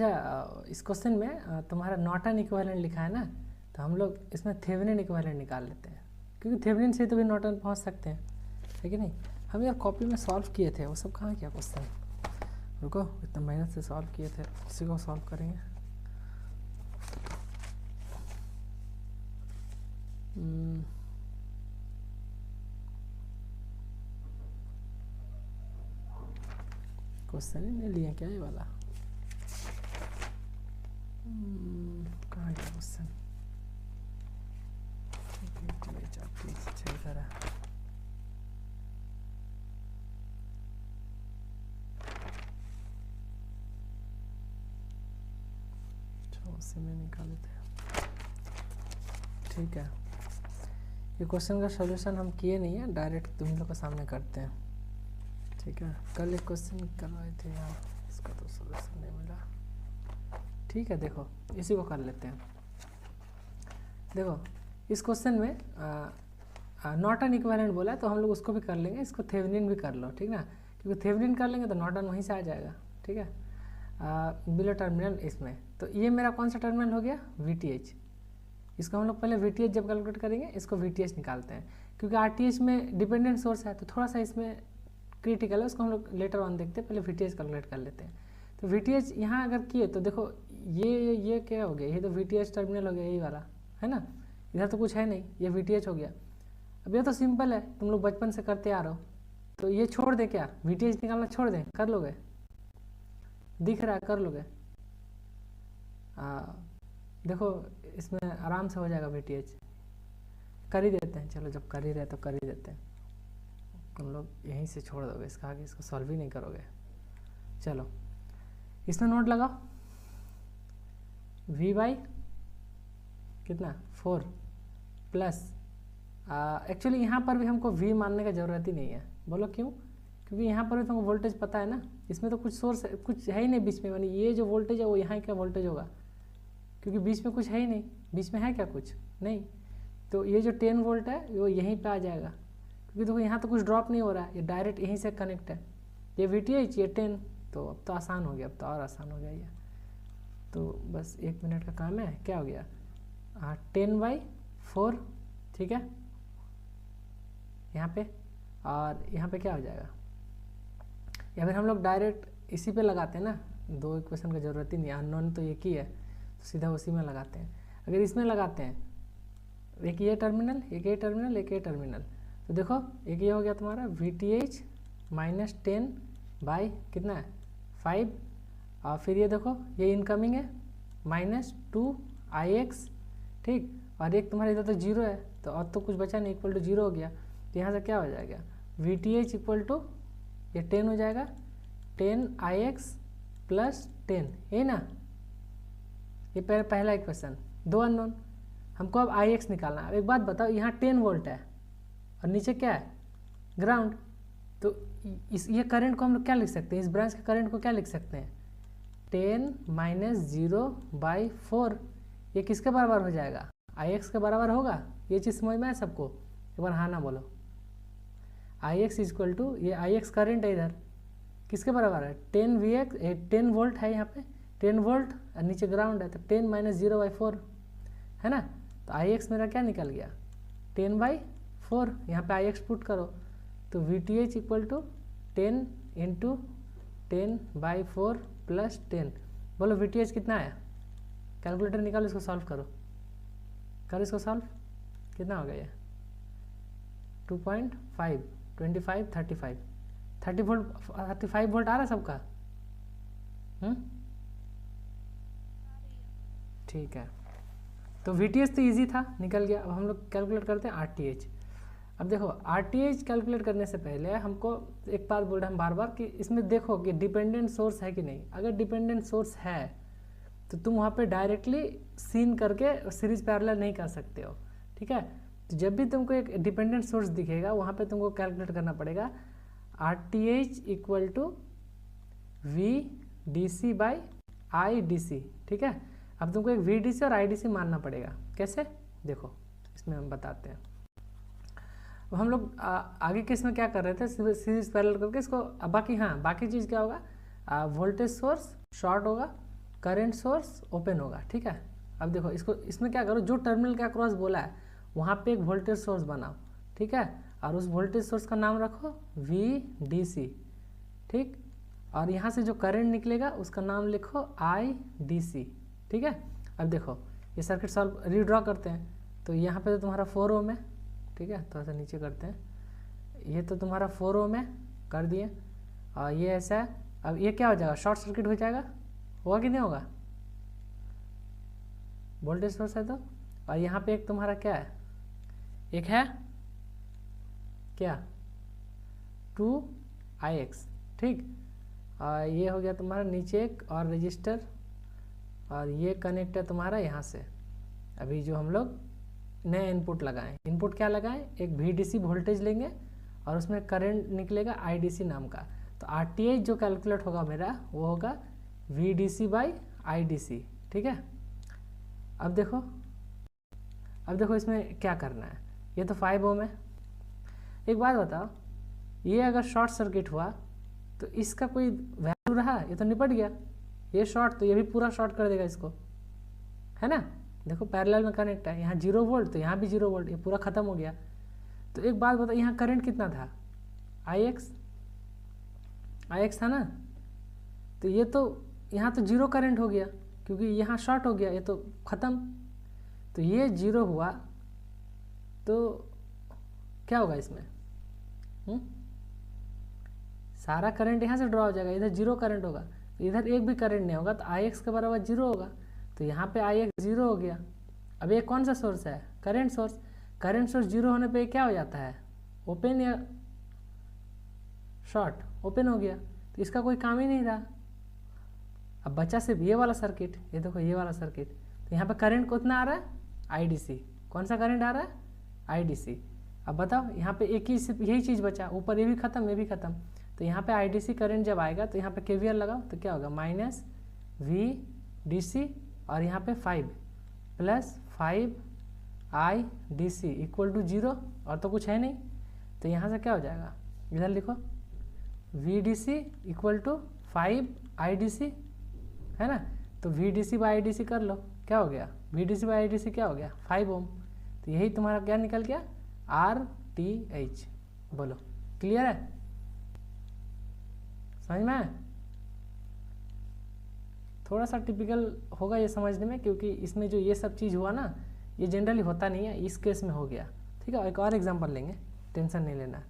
अच्छा इस क्वेश्चन में तुम्हारा नॉर्टन इक्विवेलेंट लिखा है ना, तो हम लोग इसमें थेवेनिन इक्विवेलेंट निकाल लेते हैं, क्योंकि थेवेनिन से तो भी नॉर्टन पहुंच सकते हैं, है कि नहीं। हम यार कॉपी में सॉल्व किए थे, वो सब कहाँ किया क्वेश्चन, रुको इतना मेहनत से सॉल्व किए थे, उसी को सॉल्व करेंगे। क्वेश्चन ही नहीं लिए क्या ये वाला, कहाँ गया क्वेश्चन, उसी में निकाले थे। ठीक है, ये क्वेश्चन का सॉल्यूशन हम किए नहीं है, डायरेक्ट तुम लोग के सामने करते हैं। ठीक है, कल एक क्वेश्चन करवाए थे यार, इसका तो सॉल्यूशन नहीं मिला। ठीक है, देखो इसी को कर लेते हैं। देखो इस क्वेश्चन में नॉर्टन इक्विवेलेंट बोला है, तो हम लोग उसको भी कर लेंगे, इसको थेवेनिन भी कर लो, ठीक ना, क्योंकि थेवेनिन कर लेंगे तो नॉर्टन वहीं से आ जाएगा। ठीक है, बिलो टर्मिनल इसमें, तो ये मेरा कौन सा टर्मिनल हो गया, VTH। इसको हम लोग पहले VTH जब कैलकुलेट करेंगे, इसको VTH निकालते हैं, क्योंकि RTH में डिपेंडेंट सोर्स है, तो थोड़ा सा इसमें क्रिटिकल है, उसको हम लोग लेटर ऑन देखते हैं, पहले VTH कैलकुलेट कर लेते हैं। तो VTH यहाँ अगर किए तो देखो ये क्या हो गया, ये तो VTH टर्मिनल हो गया, यही वाला है ना, इधर तो कुछ है नहीं, ये VTH हो गया। अब ये तो सिंपल है, तुम लोग बचपन से करते आ रहे हो, तो ये छोड़ दे, क्या VTH निकालना छोड़ दें, कर लोगे, दिख रहा है कर लोगे। देखो इसमें आराम से हो जाएगा, VTH कर ही देते हैं, चलो जब कर ही रहे तो कर ही देते हैं, तुम लोग यहीं से छोड़ दोगे, इसका आगे इसको सॉल्व ही नहीं करोगे। चलो इसमें नोट लगाओ, V बाई कितना 4 प्लस, एक्चुअली यहाँ पर भी हमको V मानने का ज़रूरत ही नहीं है, बोलो क्यों, क्योंकि यहाँ पर भी तुमको वोल्टेज पता है ना, इसमें तो कुछ सोर्स कुछ है ही नहीं बीच में, यानी ये जो वोल्टेज है वो यहाँ का वोल्टेज होगा, क्योंकि बीच में कुछ है ही नहीं, बीच में है क्या कुछ नहीं, तो ये जो 10 वोल्ट है वो यहीं पे आ जाएगा, क्योंकि देखो यहाँ तो कुछ ड्रॉप नहीं हो रहा है, ये डायरेक्ट यहीं से कनेक्ट है, ये VTH ये 10, तो अब तो आसान हो गया, अब तो और आसान हो गया ये, तो बस 1 मिनट का काम है, क्या हो गया 10/4, ठीक है यहाँ पे, और यहाँ पे क्या हो जाएगा, या फिर हम लोग डायरेक्ट इसी पे लगाते हैं ना, दो इक्वेशन की ज़रूरत ही नहीं, अननोन तो एक ही है, तो सीधा उसी में लगाते हैं। अगर इसमें लगाते हैं, एक ये टर्मिनल, एक ये टर्मिनल, एक ये टर्मिनल, तो देखो एक ये हो गया तुम्हारा VTH माइनस 10 बाई कितना है 5, और फिर ये देखो ये इनकमिंग है -2IX, ठीक, और एक तुम्हारा इधर तो 0 है, तो और तो कुछ बचा नहीं, इक्वल टू 0 हो गया, तो यहाँ से क्या हो जाएगा VTH इक्वल टू ये 10 हो जाएगा, 10IX प्लस 10, ये ना, ये पहला इक्वेशन, दो अननोन, हमको अब IX निकालना है। अब एक बात बताओ, यहाँ 10 वोल्ट है और नीचे क्या है ग्राउंड, तो इस ये करंट को हम लोग क्या लिख सकते हैं, इस ब्रांच के करंट को क्या लिख सकते हैं 10 माइनस 0/4, ये किसके बराबर हो जाएगा IX के बराबर होगा, ये चीज़ समझ में है सबको, एक बार हाँ ना बोलो। IX इक्वल टू ये IX करंट है इधर, किसके बराबर है 10 वोल्ट है यहाँ पे, 10 वोल्ट और नीचे ग्राउंड है, तो 10 माइनस 0/4 है ना, तो IX मेरा क्या निकल गया 10/4, यहाँ पे IX पुट करो, तो VTH equal to 10 into 10/4 plus 10, बोलो VTH कितना है, कैलकुलेटर निकालो, इसको सॉल्व करो, इसको सॉल्व, कितना हो गया ये 2.5 25 35 35 वोल्ट आ रहा है सबका, ठीक है, तो VTH तो इजी था, निकल गया। अब हम लोग कैलकुलेट करते हैं RTH। अब देखो RTH कैलकुलेट करने से पहले हमको एक बात बोल रहे हैं हम बार बार कि इसमें देखो कि डिपेंडेंट सोर्स है कि नहीं, अगर डिपेंडेंट सोर्स है तो तुम वहाँ पे डायरेक्टली सीन करके सीरीज पैरेलल नहीं कर सकते हो, ठीक है, तो जब भी तुमको एक डिपेंडेंट सोर्स दिखेगा वहाँ पे तुमको कैलकुलेट करना पड़ेगा RTH इक्वल टू VDC/IDC, ठीक है। अब तुमको एक VDC और IDC मानना पड़ेगा, कैसे देखो इसमें हम बताते हैं। अब हम लोग आगे के इसमें क्या कर रहे थे, सीरीज पैरेलल करके इसको, बाकी हाँ बाकी चीज़ क्या होगा, वोल्टेज सोर्स शॉर्ट होगा करंट सोर्स ओपन होगा, ठीक है। अब देखो इसको, इसमें क्या करो, जो टर्मिनल के अक्रॉस बोला है वहाँ पे एक वोल्टेज सोर्स बनाओ, ठीक है, और उस वोल्टेज सोर्स का नाम रखो VDC, ठीक, और यहाँ से जो करंट निकलेगा उसका नाम लिखो IDC, ठीक है। अब देखो ये सर्किट सॉल्व रीड्रॉ करते हैं, तो यहाँ पे तो तुम्हारा 4 ओम है, ठीक है, थोड़ा सा नीचे करते हैं, ये तो तुम्हारा 4 ओम है, कर दिए, और ये ऐसा है। अब ये क्या हो जाएगा, शॉर्ट सर्किट हो जाएगा, होगा कि नहीं होगा, वोल्टेज सोर्स है तो। और यहाँ पे एक तुम्हारा क्या है, एक है क्या 2Ix, ठीक, और ये हो गया तुम्हारा नीचे एक और रजिस्टर, और ये कनेक्ट है तुम्हारा यहाँ से। अभी जो हम लोग नया इनपुट लगाएं, इनपुट क्या लगाएं, एक VDC वोल्टेज लेंगे और उसमें करंट निकलेगा IDC नाम का। तो RTH जो कैलकुलेट होगा मेरा वो होगा VDC/IDC, ठीक है। अब देखो इसमें क्या करना है, ये तो 5 ओम है। एक बात बताओ, ये अगर शॉर्ट सर्किट हुआ तो इसका कोई वैल्यू रहा, ये तो निपट गया, ये शॉर्ट तो ये भी पूरा शॉर्ट कर देगा इसको, है ना। देखो पैरेलल में कनेक्ट है, यहाँ 0 वोल्ट तो यहाँ भी 0 वोल्ट, ये पूरा ख़त्म हो गया। तो एक बात बताओ, यहाँ करंट कितना था, Ix था ना, तो ये तो यहाँ तो 0 करंट हो गया क्योंकि यहाँ शॉर्ट हो गया, ये तो ख़त्म। तो ये 0 हुआ तो क्या होगा इसमें, सारा करंट यहाँ से ड्रॉ हो जाएगा, इधर 0 करंट होगा, तो इधर एक भी करंट नहीं होगा, तो Ix के बराबर 0 होगा, तो यहाँ पे Ix 0 हो गया। अब ये कौन सा सोर्स है, करंट सोर्स। करंट सोर्स 0 होने पे क्या हो जाता है, ओपन या शॉर्ट, ओपन हो गया, तो इसका कोई काम ही नहीं रहा। अब बचा सिर्फ ये वाला सर्किट, ये देखो ये वाला सर्किट, तो यहाँ पे करंट कितना आ रहा है, IDC, कौन सा करंट आ रहा है, IDC। अब बताओ यहाँ पे एक ही सिर्फ यही चीज़ बचा, ऊपर ये भी खत्म, ये भी खत्म, तो यहाँ पे IDC करंट जब आएगा तो यहाँ पे KVL लगाओ तो क्या होगा, -VDC और यहाँ पे 5 + 5IDC = 0, और तो कुछ है नहीं, तो यहाँ से क्या हो जाएगा, इधर लिखो VDC = 5IDC, है ना। तो VDC/IDC कर लो, क्या हो गया, VDC/IDC क्या हो गया, 5 ओम। तो यही तुम्हारा क्या निकल गया, RTH। बोलो क्लियर है, समझ में आया। थोड़ा सा टिपिकल होगा ये समझने में, क्योंकि इसमें जो ये सब चीज़ हुआ ना, ये जनरली होता नहीं है, इस केस में हो गया, ठीक है। एक और एग्जांपल लेंगे, टेंशन नहीं लेना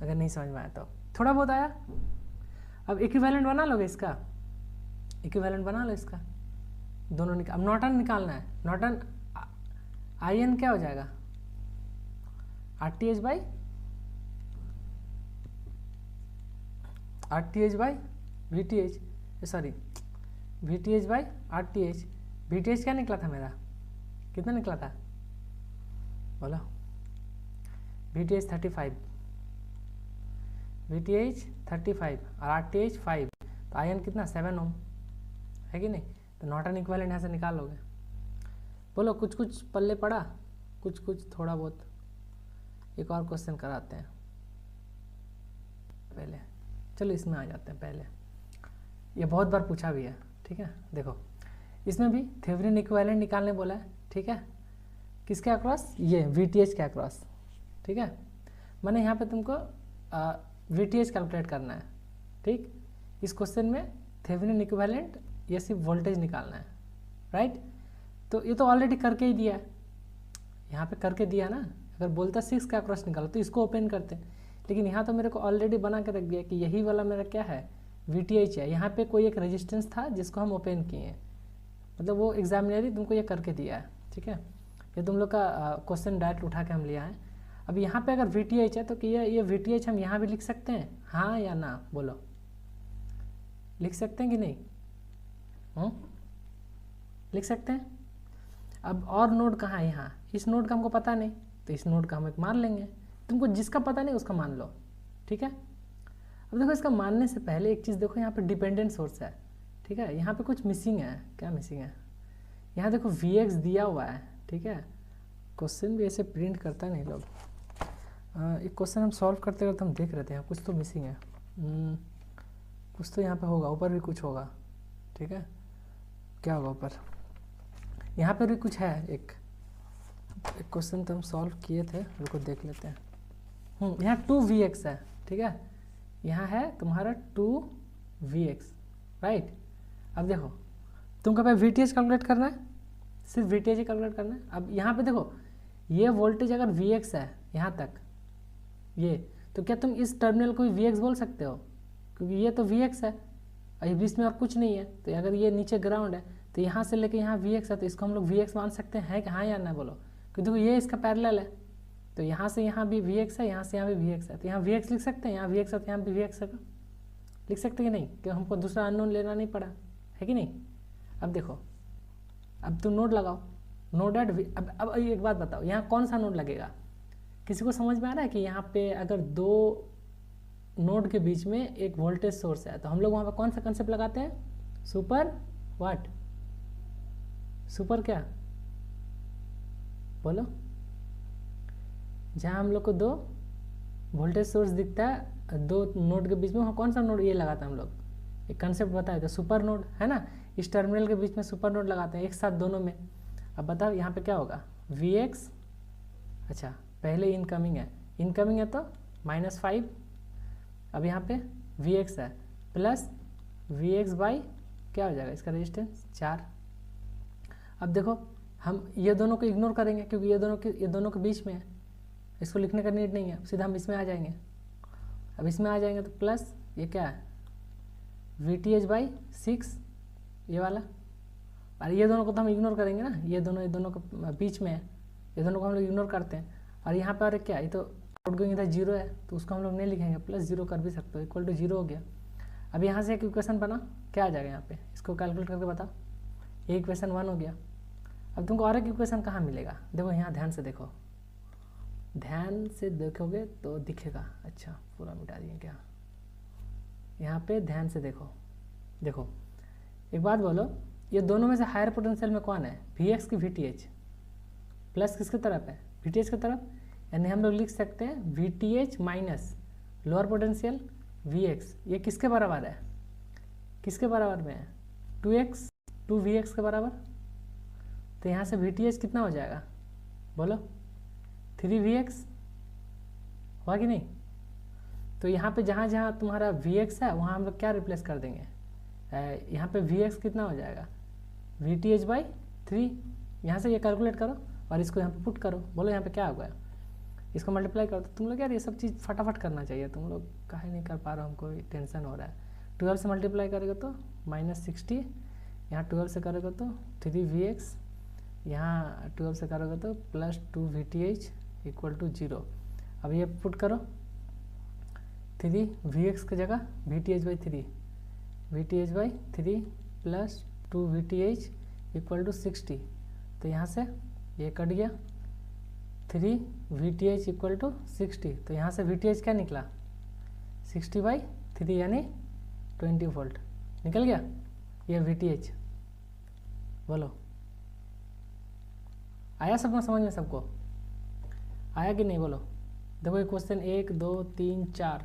अगर नहीं समझ में आया तो, थोड़ा बहुत आया। अब इक्विवेलेंट बना लोगे इसका, इक्विवेलेंट बना लो इसका, दोनों अब नॉर्टन निकालना है, नॉर्टन IN क्या हो जाएगा, RTH by VTH, sorry VTH/RTH। VTH क्या निकला था मेरा, कितना निकला था बोलो, VTH 35 और RTH 5, तो IN कितना 7 ओम है कि नहीं। तो नॉर्टन इक्विवेलेंट यहाँ से निकाल लोगे। बोलो कुछ कुछ पल्ले पड़ा, कुछ थोड़ा बहुत। एक और क्वेश्चन कराते हैं पहले, चलो इसमें आ जाते हैं पहले, ये बहुत बार पूछा भी है, ठीक है। देखो इसमें भी थेवेनिन इक्विवेलेंट निकालने बोला है, ठीक है, किसके अक्रॉस, ये VTH के अक्रॉस, ठीक है। मैंने यहाँ पे तुमको VTH कैलकुलेट करना है, ठीक। इस क्वेश्चन में थेवेनिन इक्विवेलेंट ये सिर्फ वोल्टेज निकालना है, राइट। तो ये तो ऑलरेडी करके ही दिया है, यहाँ पे करके दिया ना। अगर बोलता 6 का अक्रॉस निकालो तो इसको ओपन करते, लेकिन यहाँ तो मेरे को ऑलरेडी बना के रख दिया कि यही वाला मेरा क्या है, VTH है। यहाँ पे कोई एक रेजिस्टेंस था जिसको हम ओपन किए हैं, मतलब वो एग्जामिनर ही तुमको ये करके दिया है, ठीक है। ये तुम लोग का क्वेश्चन डायरेक्ट उठा के हम लिया है। अब यहाँ पे अगर VTH है तो कि ये VTH हम यहाँ भी लिख सकते हैं, हाँ या ना, बोलो लिख सकते हैं कि नहीं, लिख सकते हैं। अब और नोड कहाँ है, यहाँ, इस नोड का हमको पता नहीं, तो इस नोड का हम एक मान लेंगे। तुमको जिसका पता नहीं उसका मान लो, ठीक है। अब देखो इसका मानने से पहले एक चीज़ देखो, यहाँ पे डिपेंडेंट सोर्स है, ठीक है। यहाँ पे कुछ मिसिंग है, क्या मिसिंग है, यहाँ देखो Vx दिया हुआ है, ठीक है। क्वेश्चन भी ऐसे प्रिंट करता नहीं लोग, एक क्वेश्चन हम सॉल्व करते करते हम देख रहे थे यहाँ कुछ तो मिसिंग है, कुछ तो यहाँ पे होगा, ऊपर भी कुछ होगा, ठीक है। क्या होगा ऊपर। यहाँ पर भी कुछ है, एक क्वेश्चन तो हम सॉल्व किए थे, रुको देख लेते हैं। यहाँ 2vx है, ठीक है, यहाँ है तुम्हारा 2vx, राइट। अब देखो तुमको पे VTH कैलकुलेट करना है, सिर्फ VTH ही कैलकुलेट करना है। अब यहाँ पे देखो ये वोल्टेज अगर Vx है यहाँ तक ये, तो क्या तुम इस टर्मिनल को Vx बोल सकते हो, क्योंकि ये तो Vx है और बीच में और कुछ नहीं है। तो अगर ये नीचे ग्राउंड है तो यहाँ से लेके यहाँ Vx है, तो इसको हम लोग Vx मान सकते हैं कि हाँ या ना बोलो, क्योंकि देखो ये इसका पैरेलल है। तो यहाँ से यहाँ भी Vx है, यहाँ से यहाँ भी Vx है, तो यहाँ Vx लिख सकते हैं, यहाँ Vx है तो यहाँ भी Vx है, लिख सकते हैं कि नहीं, कि हमको दूसरा अननोन लेना नहीं पड़ा है कि नहीं। अब देखो, अब तुम नोड लगाओ, नोड एट अब एक बात बताओ, यहाँ कौन सा नोड लगेगा, किसी को समझ में आ रहा है कि यहाँ पे अगर दो नोड के बीच में एक वोल्टेज सोर्स है तो हम लोग वहाँ पे कौन सा कंसेप्ट लगाते हैं, सुपर व्हाट, सुपर क्या बोलो, जहाँ हम लोग को दो वोल्टेज सोर्स दिखता है दो नोड के बीच में, वहाँ कौन सा नोड ये लगाते हैं हम लोग, एक कंसेप्ट बताया तो सुपर नोड है ना, इस टर्मिनल के बीच में सुपर नोड लगाते हैं एक साथ दोनों में। अब बताओ यहाँ पे क्या होगा, Vx, अच्छा पहले इनकमिंग है, इनकमिंग है तो -5, अब यहाँ पे Vx है प्लस Vx बाई क्या हो जाएगा इसका रेजिस्टेंस 4। अब देखो हम ये दोनों को इग्नोर करेंगे क्योंकि ये दोनों के बीच में है, इसको लिखने का नीड नहीं है, सीधा हम इसमें आ जाएंगे। अब इसमें आ जाएंगे तो प्लस ये क्या है VTH बाई 6 ये वाला, और ये दोनों को तो हम इग्नोर करेंगे ना, ये दोनों के बीच में है, ये दोनों को हम लोग इग्नोर करते हैं। और यहाँ पर क्या, ये तो आउटगोइंग इधर 0 है तो उसको हम लोग नहीं लिखेंगे, प्लस 0 कर भी सकते हो, इक्वल टू 0 हो गया। अब यहाँ से एक इक्वेशन बना, क्या आ जाएगा यहाँ पे, इसको कैलकुलेट करके बताओ, ये इक्वेशन 1 हो गया। अब तुमको और एक इक्वेशन कहाँ मिलेगा, देखो यहाँ ध्यान से देखो, ध्यान से देखोगे तो दिखेगा, अच्छा पूरा मिटा दिए क्या, यहाँ पे ध्यान से देखो, देखो एक बात बोलो, ये दोनों में से हायर पोटेंशियल में कौन है, Vx की VTH, प्लस किसकी तरफ है, VTH की तरफ, यानी हम लोग लिख सकते हैं VTH minus lower potential Vx, ये किसके बराबर है, किसके बराबर में है, 2Vx के बराबर। तो यहाँ से VTH कितना हो जाएगा बोलो, 3Vx हुआ कि नहीं। तो यहाँ पे जहाँ जहाँ तुम्हारा Vx है वहाँ हम लोग क्या रिप्लेस कर देंगे, यहाँ पे Vx कितना हो जाएगा, VTH बाई 3, यहाँ से ये कैलकुलेट करो और इसको यहाँ पे पुट करो, बोलो यहाँ पे क्या होगा, इसको मल्टीप्लाई करो। तो तुम लोग यार ये सब चीज़ फटाफट करना चाहिए, तुम लोग काहे नहीं कर पा रहे हो, हमको टेंशन हो रहा है। 12 से मल्टीप्लाई करेगा तो -60, यहाँ 12 से करोगे तो 3Vx, यहाँ 12 से करोगे तो प्लस 2VTH इक्वल टू 0। अब ये पुट करो, 3Vx की जगह VTH by 3, VTH by 3 plus 2VTH equal to 60, तो यहाँ से ये कट गया, 3VTH इक्वल टू 60, तो यहाँ से VTH क्या निकला 60 बाई 3 यानी 20 वोल्ट निकल गया, ये VTH। बोलो आया सब समझ में, सबको आया कि नहीं बोलो। देखो ये क्वेश्चन 1 2 3 4,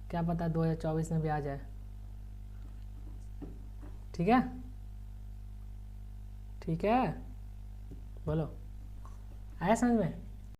क्या पता 2024 में भी आ जाए, ठीक है, ठीक है, बोलो आया समझ में।